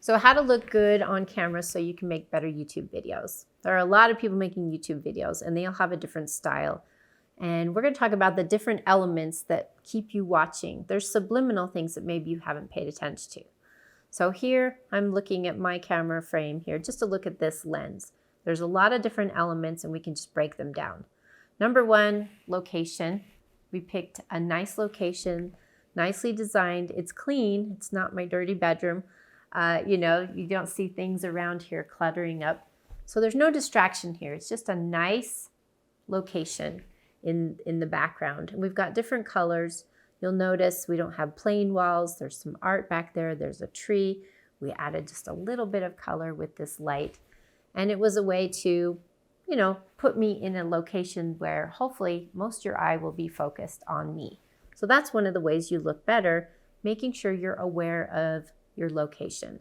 So how to look good on camera so you can make better YouTube videos. There are a lot of people making YouTube videos and they all have a different style. And we're going to talk about the different elements that keep you watching. There's subliminal things that maybe you haven't paid attention to. So here I'm looking at my camera frame here just to look at this lens. There's a lot of different elements and we can just break them down. Number one, location. We picked a nice location, nicely designed. It's clean. It's not my dirty bedroom. You know, you don't see things around here cluttering up. So there's no distraction here. It's just a nice location in the background. And we've got different colors. You'll notice we don't have plain walls. There's some art back there. There's a tree. We added just a little bit of color with this light. And it was a way to, you know, put me in a location where hopefully most of your eye will be focused on me. So that's one of the ways you look better, making sure you're aware of your location.